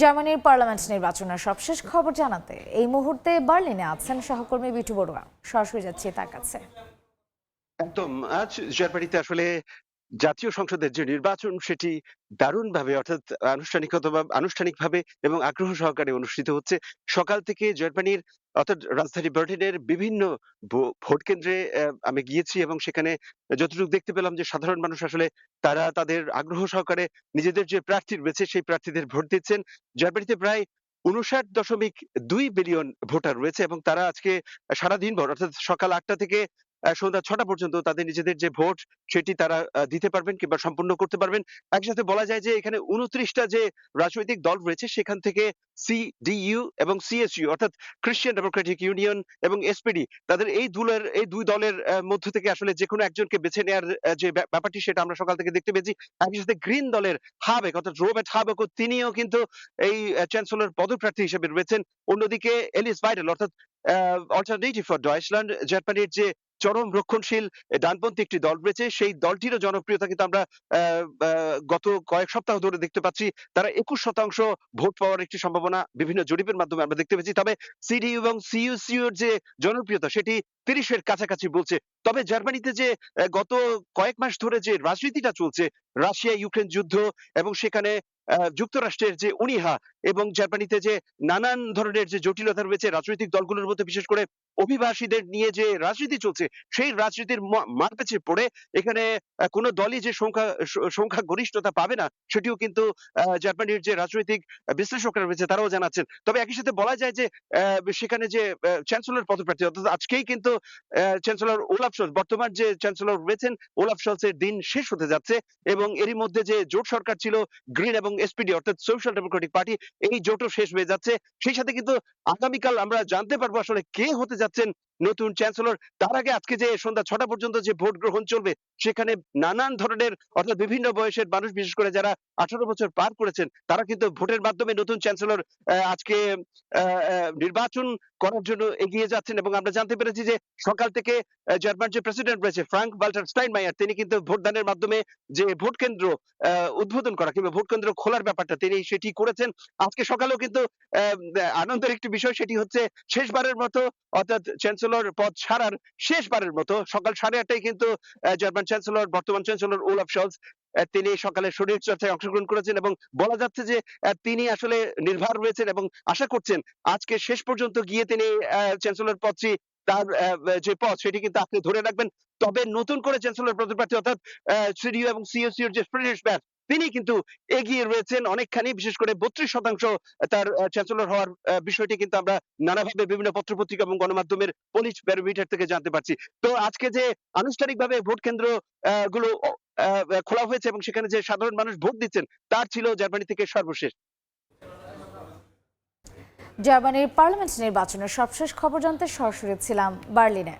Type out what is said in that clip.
জার্মানির পার্লামেন্ট নির্বাচনের সবশেষ খবর জানাতে এই মুহূর্তে বার্লিনে আছেন সহকর্মী বিটু বড়ুয়া। সরাসরি যাচ্ছি তার কাছে। একদম। আজ জার্মানিতে আসলে জাতীয় সংসদের যে নির্বাচন সেটি দারুণভাবে অর্থাৎ আনুষ্ঠানিকভাবে এবং আগ্রহ সহকারে অনুষ্ঠিত হচ্ছে। সকাল থেকে জার্মানির অর্থাৎ রাজধানী বার্লিনের বিভিন্ন ভোট কেন্দ্রে আমি গিয়েছি এবং সেখানে যতটুকু দেখতে পেলাম যে সাধারণ মানুষ আসলে তারা তাদের আগ্রহ সহকারে নিজেদের যে প্রার্থী রয়েছে সেই প্রার্থীদের ভোট দিচ্ছেন। জার্মানিতে প্রায় ৫৯.২ বিলিয়ন ভোটার রয়েছে এবং তারা আজকে সারাদিনভর অর্থাৎ সকাল ৮টা থেকে সন্ধ্যা ৬টা পর্যন্ত তাদের নিজেদের যে ভোট সেটি তারা দিতে পারবেন কিংবা সম্পন্ন করতে পারবেন। একই সাথে বলা যায় যে এখানে ২৯ টা যে রাজনৈতিক দল রয়েছে সেখান থেকে সিডিইউ এবং সিএসইউ অর্থাৎ ক্রিশ্চিয়ান ডেমোক্রেটিক ইউনিয়ন এবং এসপিডি তাদের এই ২ দলের মধ্য থেকে আসলে যেকোনো একজনকে বেছে নেয়ার যে ব্যাপারটি সেটা আমরা সকাল থেকে দেখতে পেয়েছি। একই সাথে গ্রিন দলের হাবেক অর্থাৎ রবার্ট হাবেকও তিনিও কিন্তু এই চ্যান্সেলর পদপ্রার্থী হিসেবে রয়েছেন। অন্যদিকে এলিস ভাইডেল অর্থাৎ অল্টারনেটিভ ফর ডয়েচল্যান্ড জার্মানির যে চরম রক্ষণশীল ডানপন্থী একটি দল রয়েছে সেই দলটিরও জনপ্রিয়তা কিন্তু আমরা গত কয়েক সপ্তাহ ধরে দেখতে পাচ্ছি। তারা ২১% ভোট পাওয়ার একটি সম্ভাবনা বিভিন্ন জরিপের মাধ্যমে আমরা দেখতে পেয়েছি। তবে সিডিইউ এবং সিইউসিউ এর যে জনপ্রিয়তা সেটি ৩০ এর কাছাকাছি বলছে। তবে জার্মানিতে যে গত কয়েক মাস ধরে যে রাজনীতিটা চলছে, রাশিয়া ইউক্রেন যুদ্ধ এবং সেখানে যুক্তরাষ্ট্রের যে অনীহা এবং জার্মানিতে যে নানান ধরনের যে জটিলতা রয়েছে রাজনৈতিক দলগুলোর মধ্যে বিশেষ করে অভিবাসীদের নিয়ে যে রাজনীতি চলছে সেই রাজনীতির মারপ্যাঁচে পড়ে এখানে কোন দলই যে সংখ্যাগরিষ্ঠতা পাবে না সেটিও কিন্তু জার্মানির যে রাজনৈতিক বিশ্লেষকরা রয়েছে তারাও জানাচ্ছেন। তবে একই সাথে বলা যায় যে সেখানে যে চ্যান্সেলর পদপ্রার্থী অর্থাৎ আজকেই কিন্তু চ্যান্সেলর ওলাফ শলৎ বর্তমান যে চ্যান্সেলর রয়েছেন ওলাফ শলৎসের দিন শেষ হতে যাচ্ছে এবং এরই মধ্যে যে জোট সরকার ছিল গ্রিন এবং এসপিডি অর্থাৎ সোশ্যাল ডেমোক্রেটিক পার্টি এই জোটও শেষ হয়ে যাচ্ছে। সেই সাথে কিন্তু আগামীকাল আমরা জানতে পারবো আসলে কে হতে যাচ্ছেন নতুন চ্যান্সেলর। তার আগে আজকে যে সন্ধ্যা ৬টা পর্যন্ত যে ভোট গ্রহণ চলবে সেখানে নানান ধরনের অর্থাৎ বিভিন্ন বয়সের মানুষ বিশেষ করে যারা ১৮ বছর পার করেছেন তারা কিন্তু ভোটের মাধ্যমে নতুন চ্যান্সেলর আজকে নির্বাচন করার জন্য এগিয়ে যাচ্ছেন এবং আমরা জানতে পেরেছি যে সকাল থেকে জার্মান যে প্রেসিডেন্ট রয়েছে ফ্রাঙ্ক ভাল্টার স্টাইনমাইয়ার তিনি কিন্তু ভোটদানের মাধ্যমে যে ভোট কেন্দ্র উদ্বোধন করা কিংবা ভোট কেন্দ্র খোলার ব্যাপারটা তিনি সেটি করেছেন। আজকে সকালেও কিন্তু আনন্দের একটি বিষয় সেটি হচ্ছে শেষবারের মতো অর্থাৎ চ্যান্সেলর পদ ছাড়ার শেষবারের মতো সকাল 8:30টায় কিন্তু জার্মান চ্যান্সেলর বর্তমান চ্যান্সেলর ওলাফ শলৎস তিনি সকালে শরীরচর্চায় অংশগ্রহণ করেছেন এবং বলা যাচ্ছে যে তিনি আসলে নির্ভার রয়েছেন এবং আশা করছেন আজকে শেষ পর্যন্ত গিয়ে তিনি চ্যান্সেলর পদটি তার যে পদ সেটি কিন্তু আপনি ধরে রাখবেন। তবে নতুন করে চ্যান্সেলর পদপ্রার্থী অর্থাৎ সিডিইউ এবং সিএসইউ এর যে ফ্রিডরিশ ম্যার্জ তিনি কিন্তু এগিয়ে রয়েছেন অনেকখানি বিশেষ করে ৩২% তার চ্যান্সেলর হওয়ার বিষয়টি কিন্তু আমরা নানাভাবে বিভিন্ন পত্র-পত্রিকা এবং গণমাধ্যমের পোলিশ ব্যারোমিটার থেকে জানতে পারছি। তো আজকে যে আনুষ্ঠানিকভাবে ভোট কেন্দ্র গুলো খোলা হয়েছে এবং সেখানে যে সাধারণ মানুষ ভোট দিচ্ছেন তার ছিল জার্মানি থেকে সর্বশেষ। জার্মানির পার্লামেন্ট নির্বাচনের সবশেষ খবর জানতে সরাসরি ছিলাম বার্লিনে।